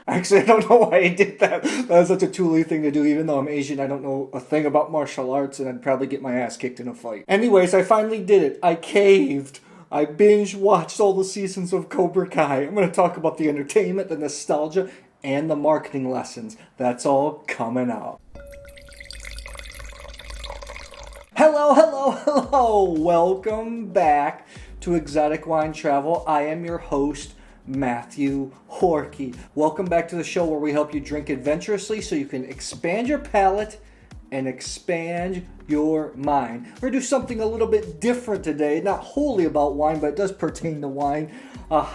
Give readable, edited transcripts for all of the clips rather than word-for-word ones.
Actually, I don't know why I did that. That was such a Thule thing to do. Even though I'm Asian, I don't know a thing about martial arts, and I'd probably get my ass kicked in a fight. Anyways, I finally did it. I caved. I binge watched all the seasons of Cobra Kai. I'm going to talk about the entertainment, the nostalgia, and the marketing lessons. That's all coming out. Hello, hello, hello. Welcome back to Exotic Wine Travel. I am your host, Matthew Horkey. Welcome back to the show where we help you drink adventurously so you can expand your palate and expand your mind. We're going to do something a little bit different today. Not wholly about wine, but it does pertain to wine. I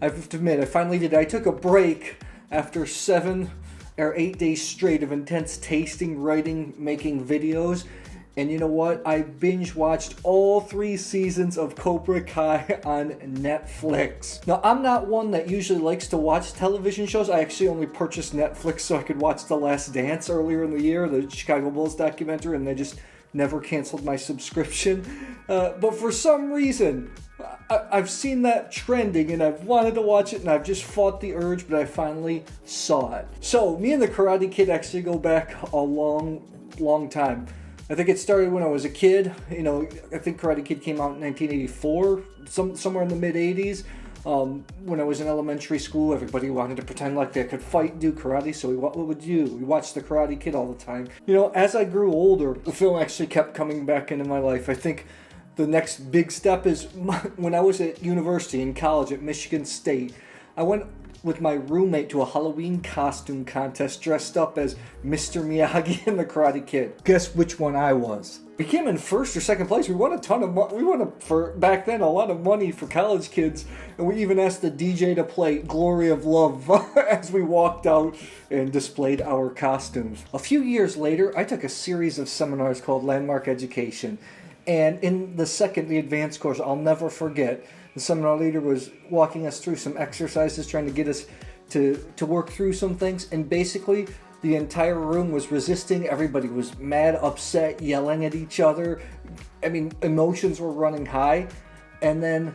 have to admit, I finally did. I took a break after 7 or 8 days straight of intense tasting, writing, making videos. And you know what? I binge watched all 3 seasons of Cobra Kai on Netflix. Now, I'm not one that usually likes to watch television shows. I actually only purchased Netflix so I could watch The Last Dance earlier in the year, the Chicago Bulls documentary, and they just never canceled my subscription. But for some reason, I've seen that trending and I've wanted to watch it and I've just fought the urge, but I finally saw it. So, me and the Karate Kid actually go back a long time. I think it started when I was a kid. You know, I think Karate Kid came out in 1984, somewhere in the mid-'80s. When I was in elementary school, everybody wanted to pretend like they could fight and do karate, so what would you do? We watched the Karate Kid all the time. You know, as I grew older, the film actually kept coming back into my life. I think the next big step is when I was at university, in college at Michigan State, I went with my roommate to a Halloween costume contest dressed up as Mr. Miyagi and the Karate Kid. Guess which one I was? We came in first or second place. We won a ton of money. We won, for back then, a lot of money for college kids. And we even asked the DJ to play Glory of Love as we walked out and displayed our costumes. A few years later, I took a series of seminars called Landmark Education. And in the advanced course, I'll never forget, the seminar leader was walking us through some exercises, trying to get us to work through some things. And basically, the entire room was resisting. Everybody was mad, upset, yelling at each other. I mean, emotions were running high. And then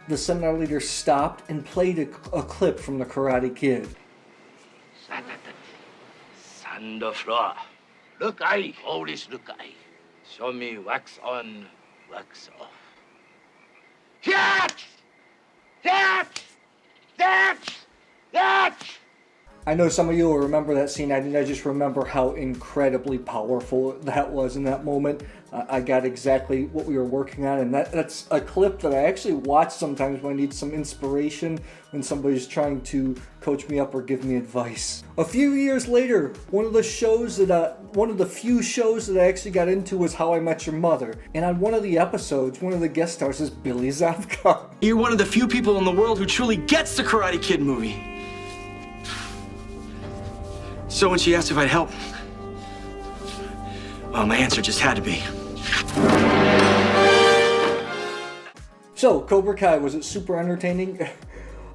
the seminar leader stopped and played a clip from the Karate Kid. Sand the floor. Look, I always look, I. Show me wax on, wax off. I know some of you will remember that scene. I just remember how incredibly powerful that was in that moment. I got exactly what we were working on, and that's a clip that I actually watch sometimes when I need some inspiration, when somebody's trying to coach me up or give me advice. A few years later, one of the few shows that I actually got into was How I Met Your Mother. And on one of the episodes, one of the guest stars is Billy Zabka. You're one of the few people in the world who truly gets the Karate Kid movie. So when she asked if I'd help, well, my answer just had to be. So, Cobra Kai, was it super entertaining?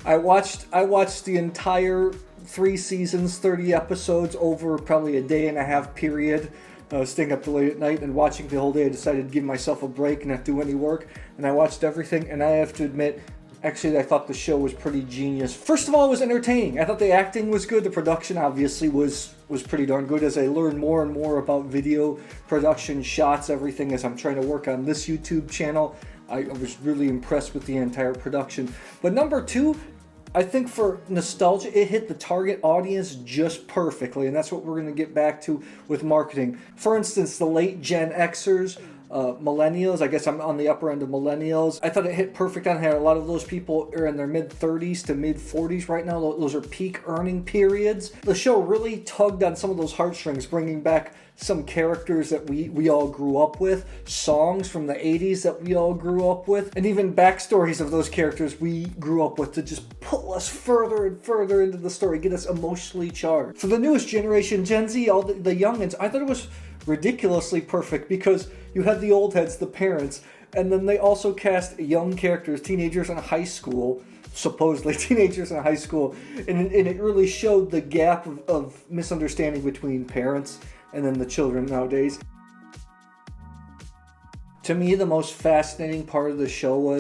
I watched the entire 3 seasons, 30 episodes over probably a day and a half period. I was staying up till late at night and watching the whole day. I decided to give myself a break and not do any work. And I watched everything, and I have to admit, actually, I thought the show was pretty genius. First of all, it was entertaining. I thought the acting was good. The production, obviously, was pretty darn good. As I learned more and more about video production, shots, everything, as I'm trying to work on this YouTube channel, I was really impressed with the entire production. But number 2, I think for nostalgia, it hit the target audience just perfectly, and that's what we're going to get back to with marketing. For instance, the late Gen Xers, millennials, I guess I'm on the upper end of millennials. I thought it hit perfect on here. A lot of those people are in their mid-30s to mid-40s right now. Those are peak earning periods. The show really tugged on some of those heartstrings, bringing back some characters that we all grew up with, songs from the 80s that we all grew up with, and even backstories of those characters we grew up with to just pull us further and further into the story, get us emotionally charged. For the newest generation, Gen Z, all the youngins, I thought it was ridiculously perfect because you had the old heads, the parents, and then they also cast young characters, teenagers in high school, supposedly teenagers in high school, and it really showed the gap of misunderstanding between parents and then the children nowadays. To me, the most fascinating part of the show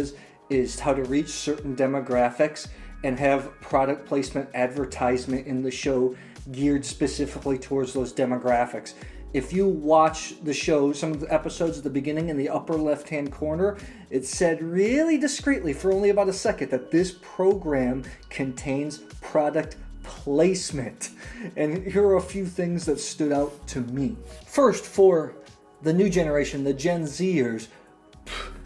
is how to reach certain demographics and have product placement advertisement in the show geared specifically towards those demographics. If you watch the show, some of the episodes at the beginning in the upper left-hand corner, it said really discreetly for only about a second that this program contains product placement. And here are a few things that stood out to me. First, for the new generation, the Gen Zers,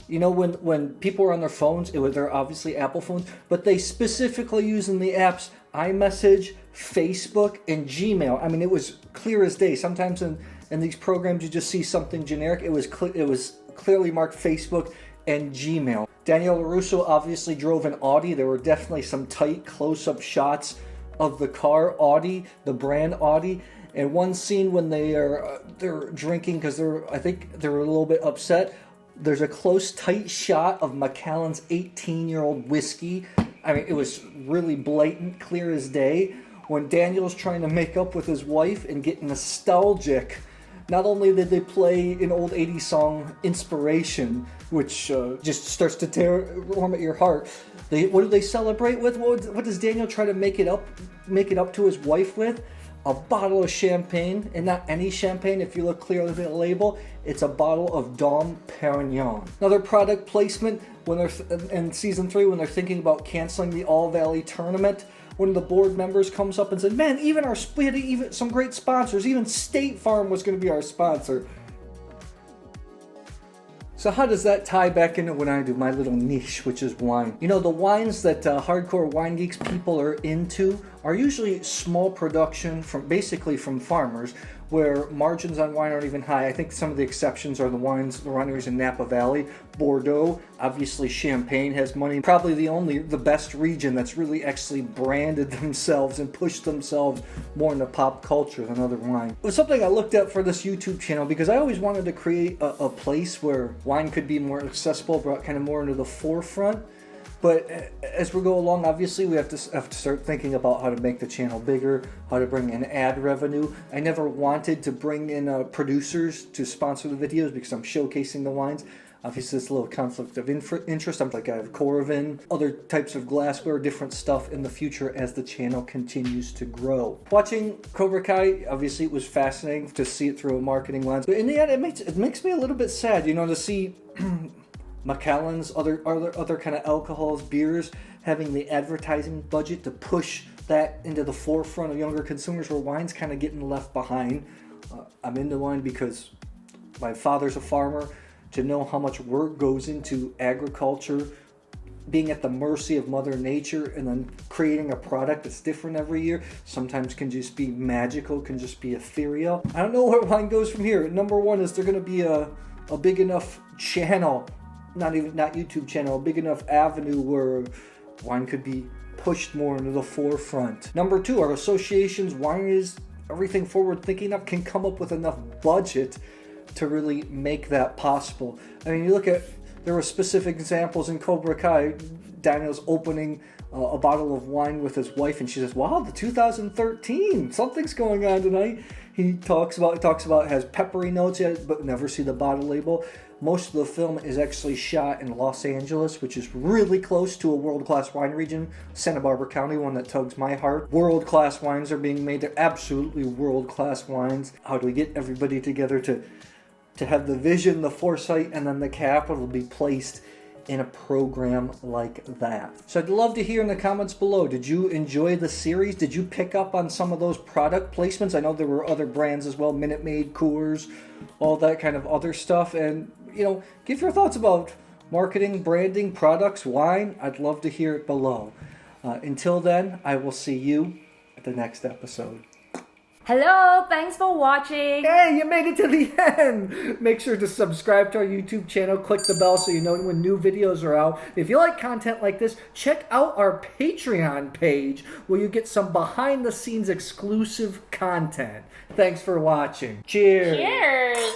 you know, when people are on their phones, they're obviously Apple phones, but they specifically using the apps iMessage, Facebook, and Gmail. I mean, it was clear as day. Sometimes in these programs, you just see something generic. It was clearly marked Facebook and Gmail. Daniel LaRusso obviously drove an Audi. There were definitely some tight close-up shots of the car, Audi, the brand Audi. And one scene when they're drinking because I think they were a little bit upset. There's a close, tight shot of Macallan's 18-year-old whiskey. I mean, it was really blatant, clear as day. When Daniel's trying to make up with his wife and get nostalgic, not only did they play an old 80s song, Inspiration, which just starts to warm at your heart. What do they celebrate with? What does Daniel try to make it up to his wife with? A bottle of champagne, and not any champagne. If you look clearly at the label, it's a bottle of Dom Perignon. Another product placement when they're in season 3 when they're thinking about canceling the All Valley tournament. One of the board members comes up and said, "Man, we had some great sponsors. Even State Farm was going to be our sponsor." So how does that tie back into when I do my little niche, which is wine? You know, the wines that hardcore wine geeks people are into are usually small production basically from farmers, where margins on wine aren't even high. I think some of the exceptions are the wineries in Napa Valley, Bordeaux, obviously Champagne has money. Probably the best region that's really actually branded themselves and pushed themselves more into pop culture than other wine. It was something I looked at for this YouTube channel because I always wanted to create a place where wine could be more accessible, brought kind of more into the forefront. But as we go along, obviously, we have to start thinking about how to make the channel bigger, how to bring in ad revenue. I never wanted to bring in producers to sponsor the videos because I'm showcasing the wines. Obviously, it's a little conflict of interest. I have Coravin, other types of glassware, different stuff in the future as the channel continues to grow. Watching Cobra Kai, obviously, it was fascinating to see it through a marketing lens. But in the end, it makes me a little bit sad, to see Macallan's, other kind of alcohols, beers, having the advertising budget to push that into the forefront of younger consumers, where wine's kind of getting left behind. I'm into wine because my father's a farmer. To know how much work goes into agriculture, being at the mercy of Mother Nature, and then creating a product that's different every year, sometimes can just be magical, can just be ethereal. I don't know where wine goes from here. Number one, is there going to be a big enough channel, not YouTube channel, a big enough avenue where wine could be pushed more into the forefront? Number two, our associations, wineries, everything forward thinking enough can come up with enough budget to really make that possible. I mean, you look at, there were specific examples in Cobra Kai. Daniel's opening a bottle of wine with his wife, and she says, "Wow, the 2013, something's going on tonight." He talks about it has peppery notes yet, but never see the bottle label. Most of the film is actually shot in Los Angeles, which is really close to a world-class wine region, Santa Barbara County, one that tugs my heart. World-class wines are being made. They're absolutely world-class wines. How do we get everybody together to have the vision, the foresight, and then the capital be placed in a program like that? So I'd love to hear in the comments below, did you enjoy the series? Did you pick up on some of those product placements? I know there were other brands as well, Minute Maid, Coors, all that kind of other stuff. And, give your thoughts about marketing, branding, products, wine. I'd love to hear it below. Until then, I will see you at the next episode. Hello, thanks for watching. Hey, you made it to the end. Make sure to subscribe to our YouTube channel. Click the bell so you know when new videos are out. If you like content like this, check out our Patreon page where you get some behind the scenes exclusive content. Thanks for watching. Cheers. Cheers.